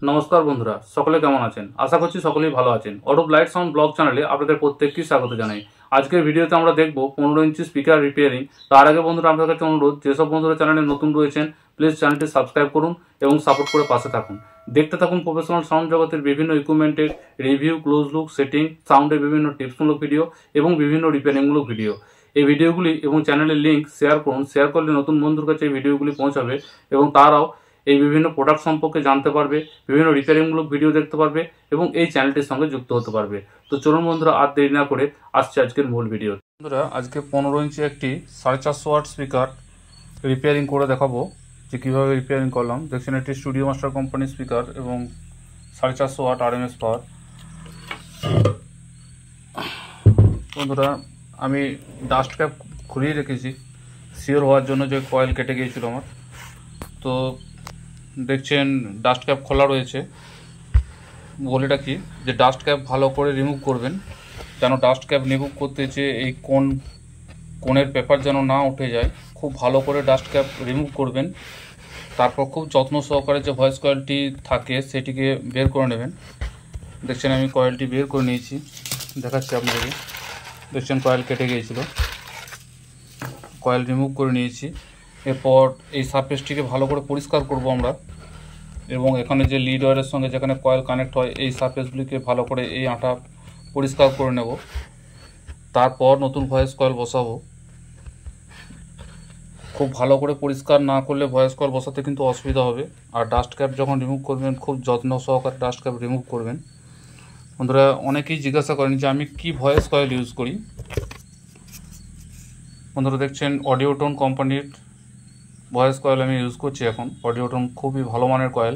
নমস্কার বন্ধুরা, সকলে কেমন আছেন? আশা করছি সকলেই ভালো আছেন। অডোব লাইট সাউন্ড ব্লগ চ্যানেলে আপনাদের প্রত্যেককে স্বাগত জানাই। আজকের ভিডিওতে আমরা দেখব 15 ইঞ্চি স্পিকার রিপেয়ারিং। তার আগে বন্ধুরা আপনাদের কাছে অনুরোধ, যেসব বন্ধুরা চ্যানেলে নতুন রয়েছেন প্লিজ চ্যানেলটি সাবস্ক্রাইব করুন এবং সাপোর্ট করে পাশে থাকুন। দেখতে থাকুন প্রফেশনাল সাউন্ড জগতের বিভিন্ন ইকুইপমেন্টের রিভিউ, ক্লোজ লুক, সেটিং, সাউন্ডের বিভিন্ন টিপসমূলক ভিডিও এবং বিভিন্ন রিপেয়ারিংমূলক ভিডিও। এই ভিডিওগুলি এবং চ্যানেলের লিঙ্ক শেয়ার করুন। শেয়ার করলে নতুন বন্ধুর কাছে এই ভিডিওগুলি পৌঁছাবে এবং তারাও এই বিভিন্ন প্রোডাক্ট সম্পর্কে জানতে পারবে, বিভিন্ন রিপেয়ারিংমূলক ভিডিও দেখতে পারবে এবং এই চ্যানেলটির সঙ্গে যুক্ত হতে পারবে। তো চলুন বন্ধুরা, আর দেরি না করে আসছে আজকের মূল ভিডিও। বন্ধুরা, আজকে 15 ইঞ্চি একটি 450 ওয়াট স্পিকার রিপেয়ারিং করে দেখাবো যে কীভাবে রিপেয়ারিং করলাম। দেখছেন এটি স্টুডিও মাস্টার কোম্পানির স্পিকার এবং 450 ওয়াট RMS পাওয়ার। বন্ধুরা, আমি ডাস্ট ক্যাপ খুলিয়ে রেখেছি শিওর হওয়ার জন্য যে কয়েল কেটে গিয়েছিল আমার। তো দেখছেন ডাস্ট ক্যাপ খোলা রয়েছে। বলেটা কি যে ডাস্ট ক্যাপ ভালো করে রিমুভ করবেন, যেন ডাস্ট ক্যাপ রিমুভ করতে যে এই কোণের পেপার যেন না উঠে যায়। খুব ভালো করে ডাস্ট ক্যাপ রিমুভ করবেন। তারপর খুব যত্ন সহকারে যে ভয়েস কয়েলটি থাকে সেটিকে বের করে নেবেন। দেখছেন আমি কয়েলটি বের করে নিয়েছি, দেখাচ্ছি আপনাদেরকে। দেখছেন কয়েল কেটে গিয়েছিল, কয়েল রিমুভ করে নিয়েছি। এরপর এই সারফেসটিকে ভালো করে পরিষ্কার করব আমরা, এবং এখানে যে লিড ওয়্যারের সঙ্গে যেখানে কয়েল কানেক্ট হয় এই সারফেসগুলিকে ভালো করে এই আঠা পরিষ্কার করে নেব। তারপর নতুন ভয়েস কয়েল বসাবো। খুব ভালো করে পরিষ্কার না করলে ভয়েস কয়েল বসাতে কিন্তু অসুবিধা হবে। আর ডাস্ট ক্যাপ যখন রিমুভ করবেন খুব যত্ন সহকারে ডাস্ট ক্যাপ রিমুভ করবেন। বন্ধুরা, অনেকেই জিজ্ঞাসা করেন যে আমি কি ভয়েস কয়েল ইউজ করি। বন্ধুরা, দেখছেন অডিওটোন কোম্পানির ভয়েস কয়েল আমি ইউজ করছি এখন। অডিওটোন খুবই ভালো মানের কয়েল।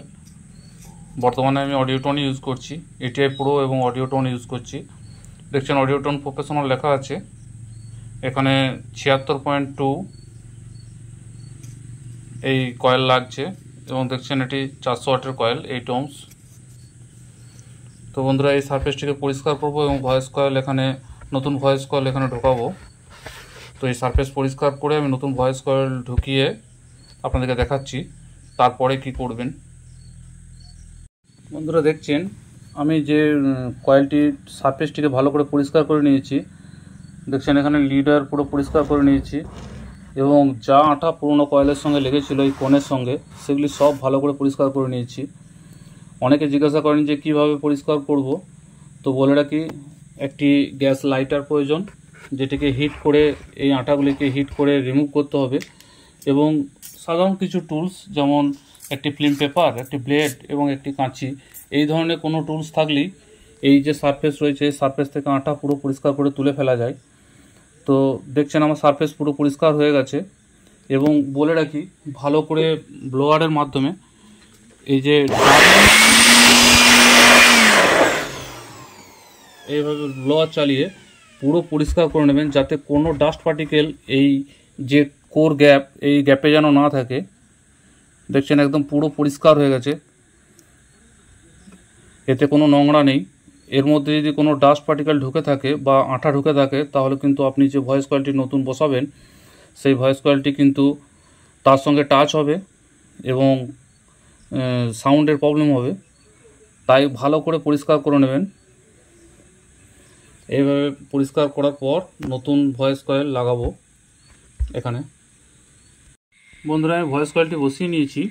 বর্তমানে আমি অডিওটোন ইউজ করছি, ATI প্রো এবং অডিওটোন ইউজ করছি। দেখছেন অডিওটোন প্রফেশনাল লেখা আছে এখানে। 76.2 এই কয়েল লাগছে এবং দেখছেন এটি 400 ওয়াটের কয়েল, 8 ohms। তো বন্ধুরা, এই সারফেসটিকে পরিষ্কার করব এবং ভয়েস কয়েল এখানে, নতুন ভয়েস কয়েল এখানে ঢোকাবো। তো এই সারফেস পরিষ্কার করে আমি নতুন ভয়েস কয়েল ঢুকিয়ে আপনাদেরকে দেখাচ্ছি তারপরে কি করবেন। বন্ধুরা, দেখছেন আমি যে কয়েলটির সারফেসটিকে ভালো করে পরিষ্কার করে নিয়েছি। দেখছেন এখানে লিডার পুরো পরিষ্কার করে নিয়েছি এবং যা আঠা পুরনো কয়েলের সঙ্গে লেগেছিল এই কোণের সঙ্গে সেগুলি সব ভালো করে পরিষ্কার করে নিয়েছি। অনেকে জিজ্ঞাসা করেন যে কিভাবে পরিষ্কার করব। তো বলে রাখি, একটি গ্যাস লাইটার প্রয়োজন, যেটিকে হিট করে এই আঠাগুলিকে হিট করে রিমুভ করতে হবে। এবং সাধারণ কিছু টুলস, যেমন একটি ফিল্ম পেপার, একটি ব্লেড এবং একটি কাঁচি, এই ধরনের কোনো টুলস থাকলেই এই যে সারফেস রয়েছে এই সারফেস থেকে আঠা পুরো পরিষ্কার করে তুলে ফেলা যায়। তো দেখছেন আমার সারফেস পুরো পরিষ্কার হয়ে গেছে। এবং বলে রাখি, ভালো করে ব্লোয়ারের মাধ্যমে এই যে এইভাবে ব্লোয়ার চালিয়ে পুরো পরিষ্কার করে নেবেন, যাতে কোনো ডাস্ট পার্টিকেল এই যে কোর গ্যাপ, এই গ্যাপে যেন না থাকে। দেখছেন একদম পুরো পরিষ্কার হয়ে গেছে, এতে কোনো নোংরা নেই। এর মধ্যে যদি কোনো ডাস্ট পার্টিকেল ঢুকে থাকে বা আঠা ঢুকে থাকে তাহলে কিন্তু আপনি যে ভয়েস কয়েলটি নতুন বসাবেন সেই ভয়েস কয়েলটি কিন্তু তার সঙ্গে টাচ হবে এবং সাউন্ডের প্রবলেম হবে। তাই ভালো করে পরিষ্কার করে নেবেন। এইভাবে পরিষ্কার করার পর নতুন ভয়েস কয়েল লাগাবো এখানে। বন্ধুরা, আমি ভয়েস কয়েলটি বসিয়ে নিয়েছি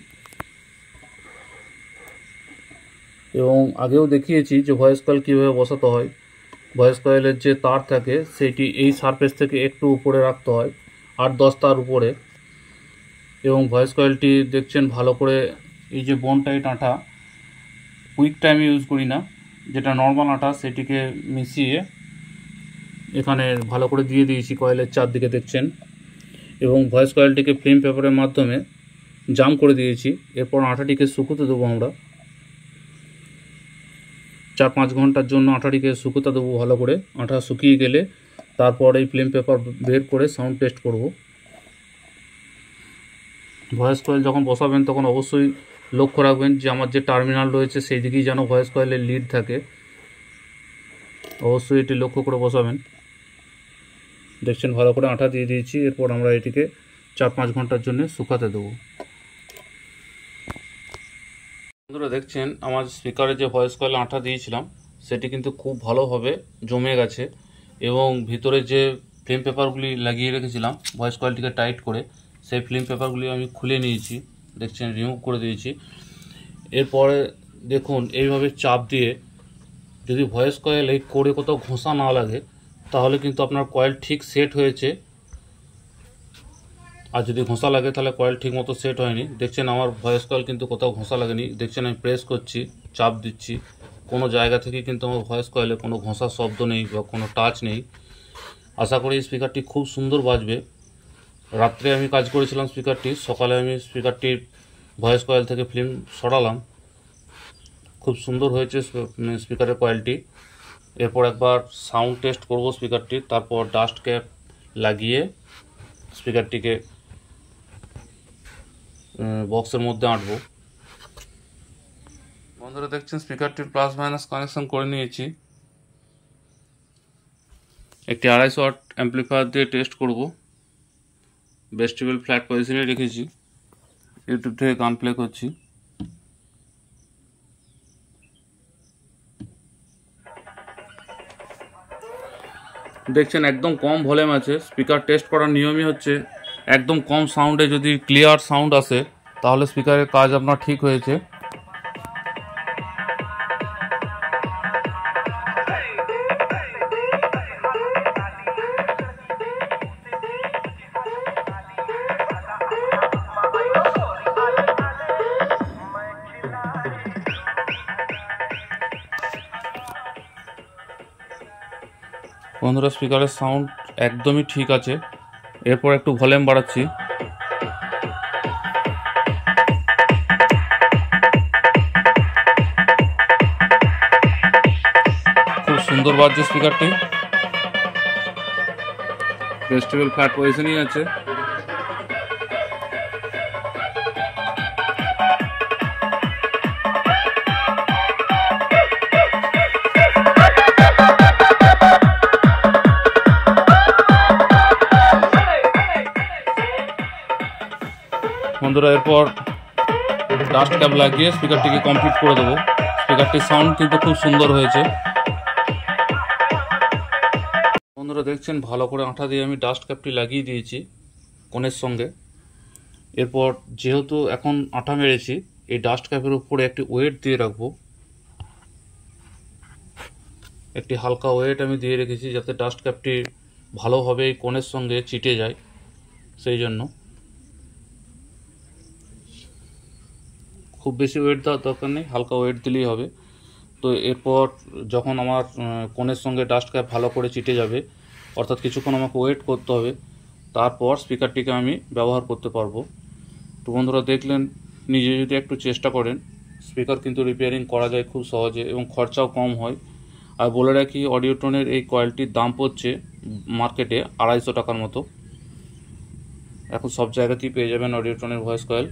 এবং আগেও দেখিয়েছি যে ভয়েস কয়েল কীভাবে বসাতে হয়। ভয়েস কয়েলের যে তার থাকে সেটি এই সারফেস থেকে একটু উপরে রাখতে হয়, 8-10 তার উপরে। এবং ভয়েস কয়েলটি দেখছেন ভালো করে এই যে বোন টাইট আঠা, কুইক টাইম ইউজ করি না, যেটা নর্মাল আঠা সেটিকে মিশিয়ে এখানে ভালো করে দিয়ে দিয়েছি কয়েলের চারদিকে দেখছেন। এবং ভয়েস কয়েলটিকে ফিল্ম পেপারের মাধ্যমে জাম করে দিয়েছি। এরপর আঠাটিকে শুকোতে দেবো আমরা 4-5 ঘন্টার জন্য। আঠাটিকে শুকোতে দেবো ভালো করে। আঠা শুকিয়ে গেলে তারপর এই ফিল্ম পেপার বের করে সাউন্ড টেস্ট করব। ভয়েস কয়েল যখন বসাবেন তখন অবশ্যই লক্ষ্য রাখবেন যে আমার যে টার্মিনাল রয়েছে সেই দিকেই যেন ভয়েস কয়েলের লিড থাকে। অবশ্যই এটি লক্ষ্য করে বসাবেন। দেখছেন ভালো করে আঠা দিয়ে দিয়েছি। এরপর আমরা এটিকে 4-5 ঘন্টার জন্য শুকাতে দেবো। বন্ধুরা দেখছেন আমার স্পিকারে যে ভয়েস কয়েল আঠা দিয়েছিলাম সেটি কিন্তু খুব ভালোভাবে জমে গেছে এবং ভিতরে যে ফিল্ম পেপারগুলি লাগিয়ে রেখেছিলাম ভয়েস কয়েলটিকে টাইট করে সেই ফিল্ম পেপারগুলি আমি খুলে নিয়েছি, দেখছেন রিমুভ করে দিয়েছি। এরপরে দেখুন এইভাবে চাপ দিয়ে যদি ভয়েস কয়েল এই করে কোথাও ঘষা না লাগে তাহলে কিন্তু আপনার কয়েল ঠিক সেট হয়েছে, আর যদি ঘষা লাগে তাহলে কয়েল ঠিক মতো সেট হয়নি। দেখছেন আমার ভয়েস কয়েল কিন্তু কোথাও ঘষা লাগেনি, দেখছেন আমি প্রেস করছি, চাপ দিচ্ছি, কোনো জায়গা থেকে কিন্তু আমার ভয়েস কয়েলে কোনো ঘষার শব্দ নেই বা কোনো টাচ নেই। আশা করি এই স্পিকারটি খুব সুন্দর বাজবে। রাত্রে আমি কাজ করেছিলাম স্পিকারটি, সকালে আমি স্পিকারটির ভয়েস কয়েল থেকে ফিল্ম সরালাম, খুব সুন্দর হয়েছে স্পিকারের কয়েলটি। এরপর একবার সাউন্ড টেস্ট করব স্পিকারটির, তারপর ডাস্ট ক্যাপ লাগিয়ে স্পিকারটিকে বক্সের মধ্যে আঁটবো। বন্ধুরা দেখছেন স্পিকারটির প্লাস মাইনাস কানেকশন করে নিয়েছি। একটি 250 ওয়াট অ্যাম্পলিফায়ার দিয়ে টেস্ট করব। ভেস্টিবল ফ্ল্যাট পজিশনে রেখেছি, ইউটিউব থেকে গান প্লে করছি। দেখছেন একদম কম ভলিউম আছে। স্পিকার টেস্ট করার নিয়মই হচ্ছে একদম কম সাউন্ডে যদি ক্লিয়ার সাউন্ড আসে তাহলে স্পিকারের কাজ আপনার ঠিক হয়েছে। বন্ধুরা স্পিকারের সাউন্ড একদমই ঠিক আছে। এরপর একটু ভলিউম বাড়াচ্ছি। খুব সুন্দর বাজছে স্পিকারটি, ভেস্টিবল ফ্ল্যাট পজিশনই আছে। বন্ধুরা এরপর ডাস্ট ক্যাপ লাগিয়ে স্পিকারটিকে কমপ্লিট করে দেবো। স্পিকারটির সাউন্ড কিন্তু খুব সুন্দর হয়েছে। বন্ধুরা দেখছেন ভালো করে আঠা দিয়ে আমি ডাস্ট ক্যাপটি লাগিয়ে দিয়েছি কোণের সঙ্গে। এরপর যেহেতু এখন আঠা মেরেছি এই ডাস্ট ক্যাপের উপরে একটি ওয়েট দিয়ে রাখবো, একটি হালকা ওয়েট আমি দিয়ে রেখেছি যাতে ডাস্ট ক্যাপটি ভালোভাবে এই কোণের সঙ্গে চিটে যায়, সেই জন্য। খুব বেশি ওয়েট দেওয়ার দরকার নেই, হালকা ওয়েট দিলেই হবে। তো এরপর যখন আমার কোণের সঙ্গে ডাস্ট ক্যাপ ভালো করে চিটে যাবে, অর্থাৎ কিছুক্ষণ আমাকে ওয়েট করতে হবে, তারপর স্পিকারটিকে আমি ব্যবহার করতে পারবো। তো বন্ধুরা দেখলেন, নিজে যদি একটু চেষ্টা করেন স্পিকার কিন্তু রিপেয়ারিং করা যায় খুব সহজে এবং খরচাও কম হয়। আর বলে রাখি অডিওটনের এই কয়েলটির দাম পড়ছে মার্কেটে 250 টাকার মতো। এখন সব জায়গাতেই পেয়ে যাবেন অডিওটনের ভয়েস কয়েল।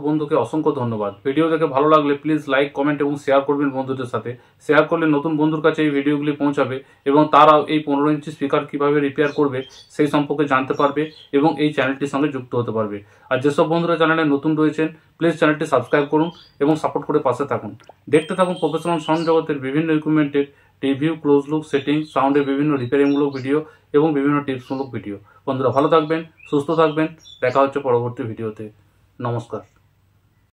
বন্ধুকে অসংখ্য ধন্যবাদ। ভিডিও দেখে ভালো লাগলে প্লিজ লাইক, কমেন্ট এবং শেয়ার করবেন বন্ধুদের সাথে। শেয়ার করলে নতুন বন্ধুর কাছে এই ভিডিওগুলি পৌঁছাবে এবং তারাও এই 15 ইঞ্চি স্পিকার কীভাবে রিপেয়ার করবে সেই সম্পর্কে জানতে পারবে এবং এই চ্যানেলটির সঙ্গে যুক্ত হতে পারবে। আর যেসব বন্ধুরা চ্যানেলে নতুন রয়েছেন প্লিজ চ্যানেলটি সাবস্ক্রাইব করুন এবং সাপোর্ট করে পাশে থাকুন। দেখতে থাকুন প্রফেশনাল সাউন্ড জগতের বিভিন্ন ইকুইপমেন্টের রিভিউ, ক্লোজ লুক, সেটিং, সাউন্ডের বিভিন্ন রিপেয়ারিংমূলক ভিডিও এবং বিভিন্ন টিপসমূলক ভিডিও। বন্ধুরা ভালো থাকবেন, সুস্থ থাকবেন, দেখা হচ্ছে পরবর্তী ভিডিওতে। নমস্কার।